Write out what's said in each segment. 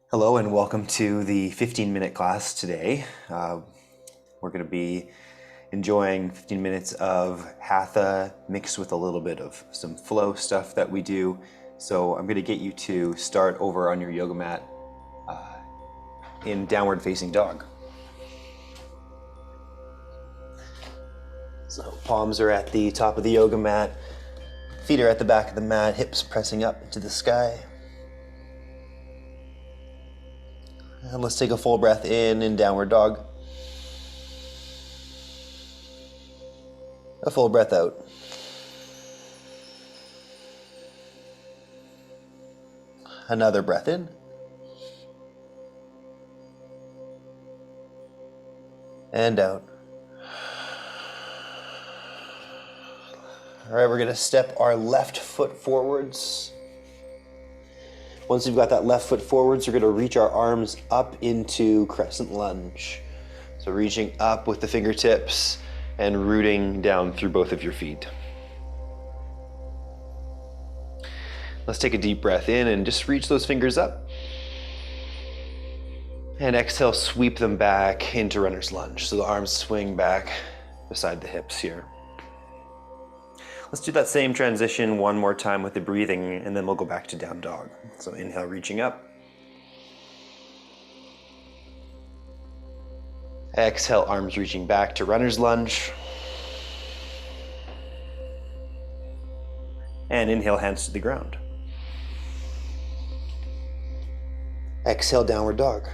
Hello and welcome to the 15-minute class today. We're going to be enjoying 15 minutes of Hatha mixed with a little bit of some flow stuff that we do. So I'm going to get you to start over on your yoga mat in downward facing dog. So palms are at the top of the yoga mat, feet are at the back of the mat, hips pressing up into the sky. And let's take a full breath in downward dog. A full breath out. Another breath in. And out. All right, we're going to step our left foot forwards. Once you've got that left foot forwards, we're going to reach our arms up into crescent lunge. So reaching up with the fingertips and rooting down through both of your feet. Let's take a deep breath in and just reach those fingers up. And exhale, sweep them back into runner's lunge. So the arms swing back beside the hips here. Let's do that same transition one more time with the breathing, and then we'll go back to down dog. So inhale, reaching up. Exhale, arms reaching back to runner's lunge. And inhale, hands to the ground. Exhale, downward dog.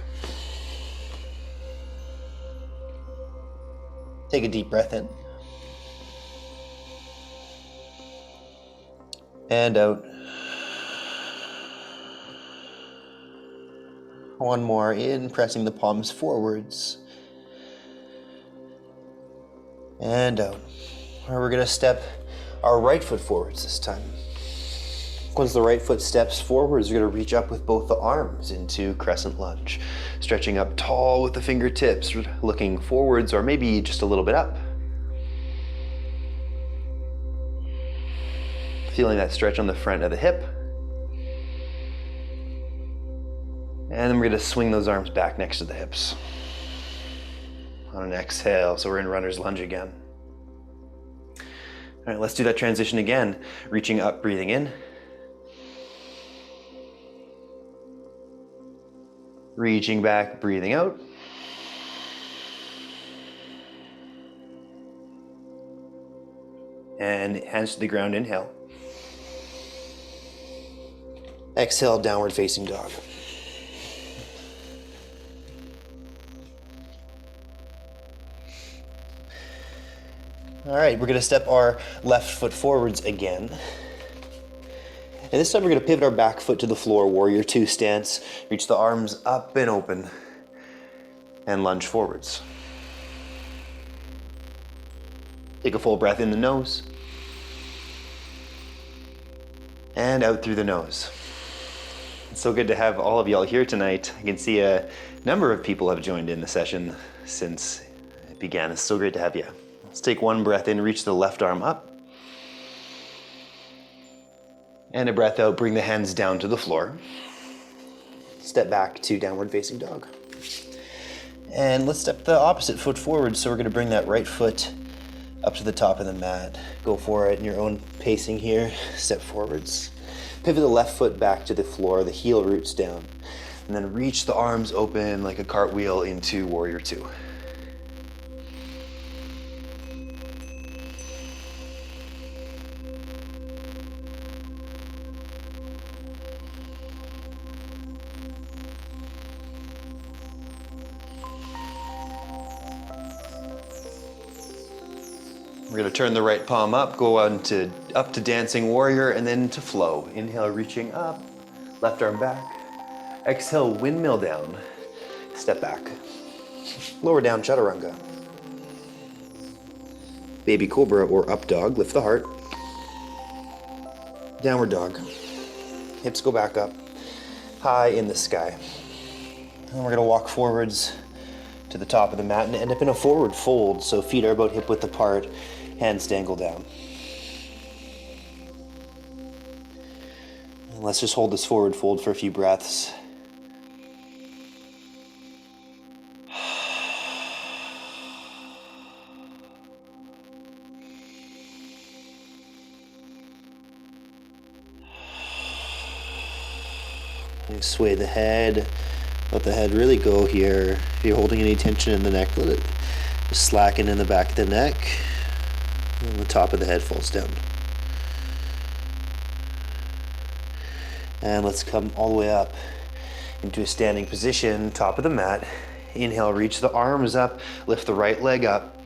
Take a deep breath in. And out. One more in, pressing the palms forwards. And out. We're going to step our right foot forwards this time. Once the right foot steps forwards, you're going to reach up with both the arms into crescent lunge. Stretching up tall with the fingertips, looking forwards or maybe just a little bit up. Feeling that stretch on the front of the hip. And then we're going to swing those arms back next to the hips. On an exhale, so we're in runner's lunge again. All right, let's do that transition again. Reaching up, breathing in. Reaching back, breathing out. And hands to the ground, inhale. Exhale, downward facing dog. All right, we're going to step our left foot forwards again. And this time we're going to pivot our back foot to the floor, warrior two stance. Reach the arms up and open and lunge forwards. Take a full breath in the nose and out through the nose. It's so good to have all of y'all here tonight. I can see a number of people have joined in the session since it began. It's so great to have you. Let's take one breath in, reach the left arm up. And a breath out, bring the hands down to the floor. Step back to downward facing dog. And let's step the opposite foot forward. So we're going to bring that right foot up to the top of the mat. Go for it in your own pacing here. Step forwards. Pivot the left foot back to the floor, the heel roots down. And then reach the arms open like a cartwheel into warrior two. We're going to turn the right palm up, go on to up to dancing warrior, and then to flow. Inhale, reaching up, left arm back. Exhale, windmill down, step back. Lower down, chaturanga. Baby cobra or up dog, lift the heart. Downward dog. Hips go back up, high in the sky. And we're going to walk forwards to the top of the mat and end up in a forward fold. So feet are about hip width apart, hands dangle down. And let's just hold this forward fold for a few breaths. Sway the head. Let the head really go here. If you're holding any tension in the neck, let it just slacken in the back of the neck. And the top of the head falls down. And let's come all the way up into a standing position, top of the mat. Inhale, reach the arms up, lift the right leg up.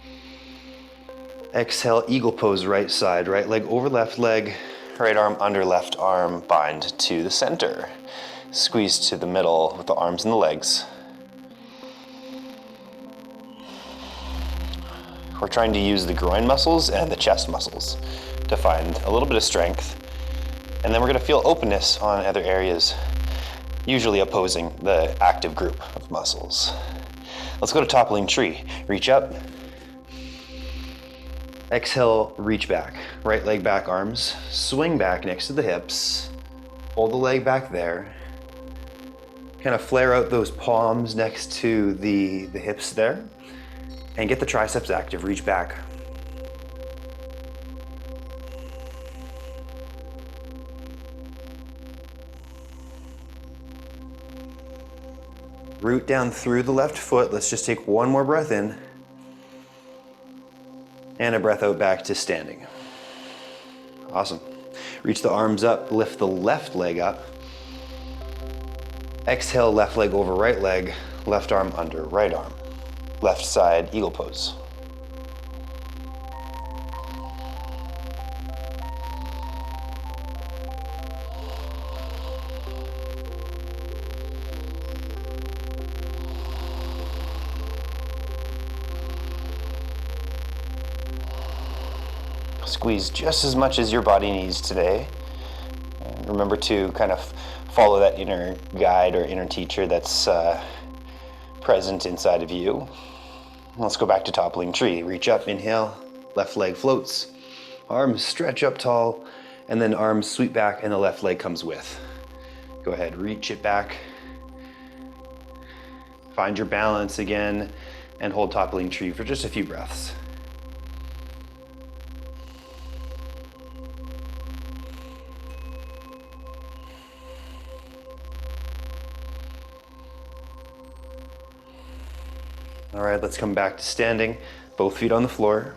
Exhale, eagle pose, right side, right leg over left leg, right arm under left arm, bind to the center. Squeeze to the middle with the arms and the legs. We're trying to use the groin muscles and the chest muscles to find a little bit of strength. And then we're gonna feel openness on other areas, usually opposing the active group of muscles. Let's go to toppling tree. Reach up. Exhale, reach back. Right leg back, arms. Swing back next to the hips. Hold the leg back there. Kind of flare out those palms next to the hips there. And get the triceps active, reach back. Root down through the left foot. Let's just take one more breath in. And a breath out back to standing. Awesome. Reach the arms up, lift the left leg up. Exhale, left leg over right leg, left arm under right arm. Left side, eagle pose. Squeeze just as much as your body needs today. And remember to kind of follow that inner guide or inner teacher that's present inside of you. Let's go back to toppling tree. Reach up, inhale, left leg floats. Arms stretch up tall, and then arms sweep back and the left leg comes with. Go ahead, reach it back. Find your balance again and hold toppling tree for just a few breaths. All right, let's come back to standing, both feet on the floor.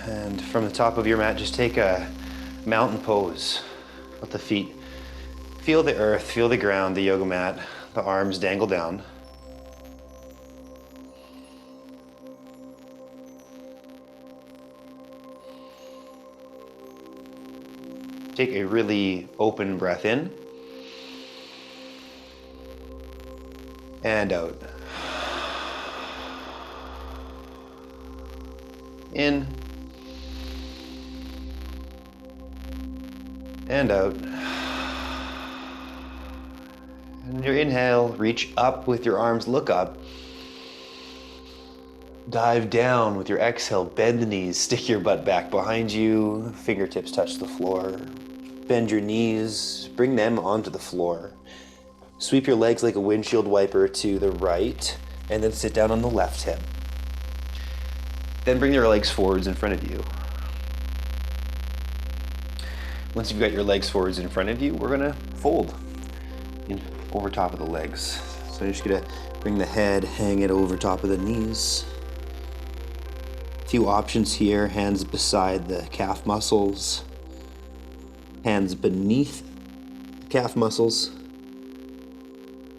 And from the top of your mat, just take a mountain pose. Let the feet feel the earth, feel the ground, the yoga mat, the arms dangle down. Take a really open breath in. And out. In. And out. And your inhale, reach up with your arms, look up. Dive down with your exhale, bend the knees, stick your butt back behind you, fingertips touch the floor. Bend your knees, bring them onto the floor. Sweep your legs like a windshield wiper to the right, and then sit down on the left hip. Then bring your legs forwards in front of you. Once you've got your legs forwards in front of you, we're gonna fold in over top of the legs. So you're just gonna bring the head, hang it over top of the knees. A few options here, hands beside the calf muscles, hands beneath the calf muscles.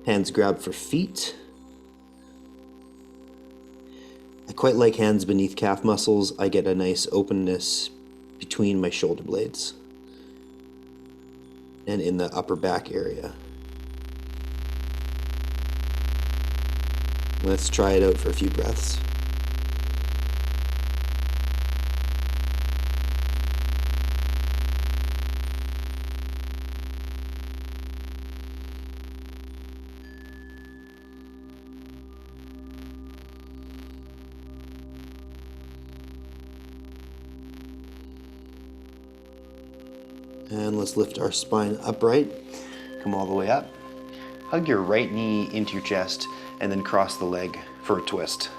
Hands grab for feet. I quite like hands beneath calf muscles. I get a nice openness between my shoulder blades and in the upper back area. Let's try it out for a few breaths. And let's lift our spine upright. Come all the way up. Hug your right knee into your chest and then cross the leg for a twist.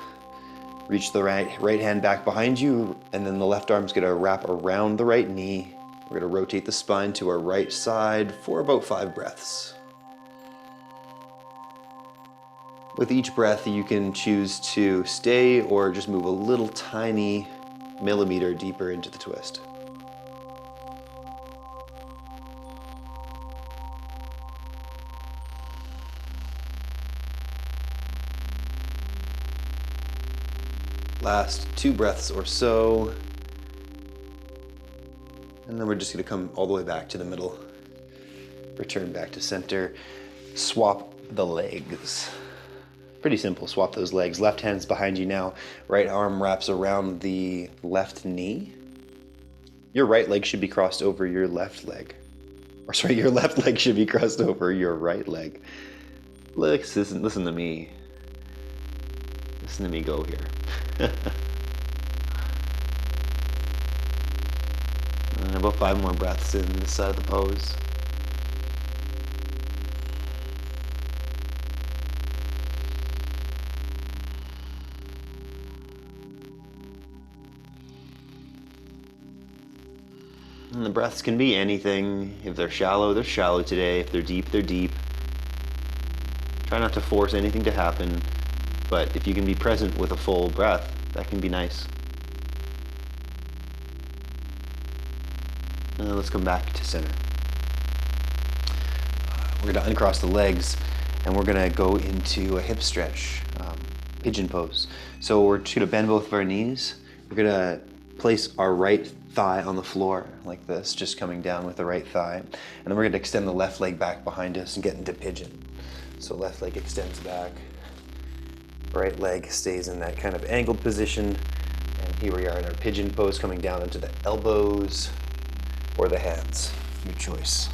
Reach the right hand back behind you, and then the left arm's gonna wrap around the right knee We're going to rotate the spine to our right side for about 5 breaths. With each breath, you can choose to stay or just move a little tiny millimeter deeper into the twist. Last 2 breaths or so. And then we're just going to come all the way back to the middle. Return back to center. Swap the legs. Pretty simple, swap those legs. Left hand's behind you now. Right arm wraps around the left knee. Your right leg should be crossed over your left leg. Or sorry, your left leg should be crossed over your right leg. Listen to me. Listen to me go here. And about 5 more breaths in this side of the pose. And the breaths can be anything. If they're shallow today. If they're deep, they're deep. Try not to force anything to happen, but if you can be present with a full breath, that can be nice. Let's come back to center. We're going to uncross the legs, and we're going to go into a hip stretch, pigeon pose. So we're just going to bend both of our knees. We're going to place our right thigh on the floor like this, just coming down with the right thigh. And then we're going to extend the left leg back behind us and get into pigeon. So left leg extends back, right leg stays in that kind of angled position. And here we are in our pigeon pose, coming down into the elbows or the hands, your choice.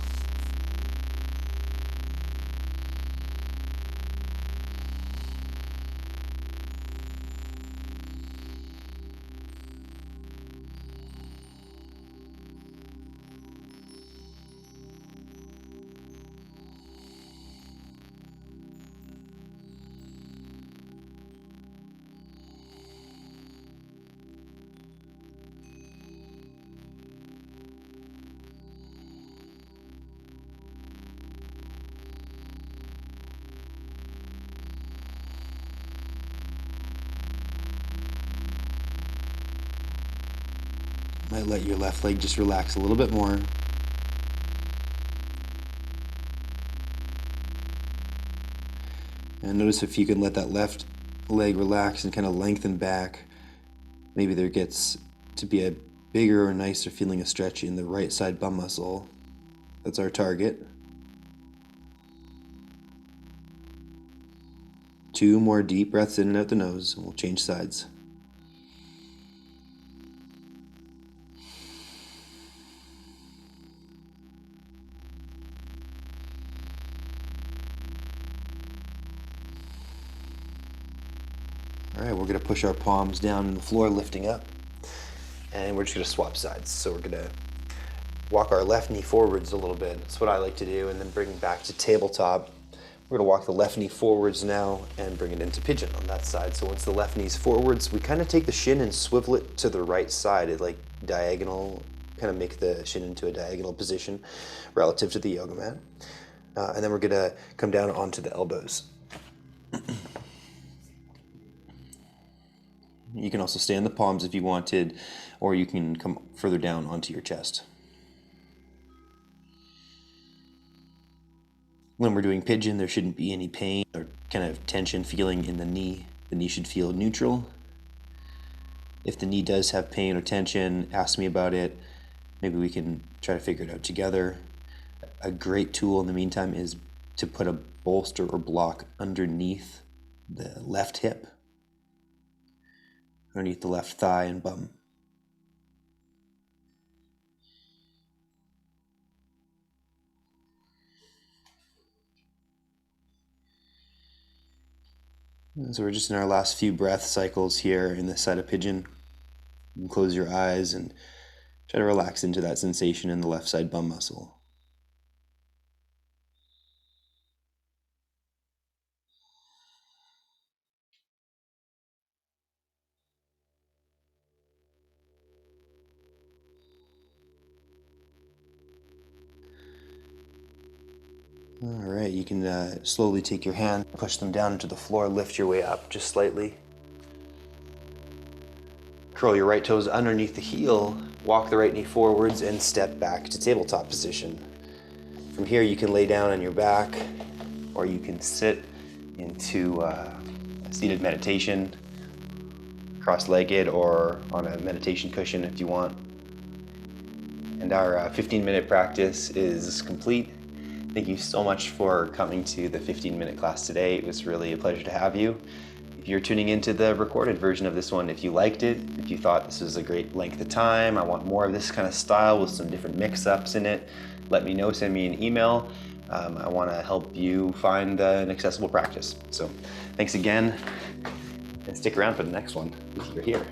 Might let your left leg just relax a little bit more. And notice if you can let that left leg relax and kind of lengthen back, maybe there gets to be a bigger or nicer feeling of stretch in the right side bum muscle. That's our target. 2 more deep breaths in and out the nose, and we'll change sides. All right, we're going to push our palms down on the floor, lifting up, and we're just going to swap sides. So we're going to walk our left knee forwards a little bit. That's what I like to do, and then bring it back to tabletop. We're going to walk the left knee forwards now and bring it into pigeon on that side. So once the left knee's forwards, we kind of take the shin and swivel it to the right side. It like diagonal, kind of make the shin into a diagonal position relative to the yoga mat. And then we're going to come down onto the elbows. You can also stay on the palms if you wanted, or you can come further down onto your chest. When we're doing pigeon, there shouldn't be any pain or kind of tension feeling in the knee. The knee should feel neutral. If the knee does have pain or tension, ask me about it. Maybe we can try to figure it out together. A great tool in the meantime is to put a bolster or block underneath the left hip, underneath the left thigh and bum. And so we're just in our last few breath cycles here in this side of pigeon. You can close your eyes and try to relax into that sensation in the left side bum muscle. All right, you can slowly take your hand, push them down into the floor, lift your way up just slightly. Curl your right toes underneath the heel, walk the right knee forwards, and step back to tabletop position. From here, you can lay down on your back, or you can sit into a seated meditation, cross-legged or on a meditation cushion if you want. And our 15-minute practice is complete. Thank you so much for coming to the 15-minute class today. It was really a pleasure to have you. If you're tuning into the recorded version of this one, if you liked it, if you thought this was a great length of time, I want more of this kind of style with some different mix-ups in it, let me know, send me an email. I want to help you find an accessible practice. So thanks again, and stick around for the next one if you're here.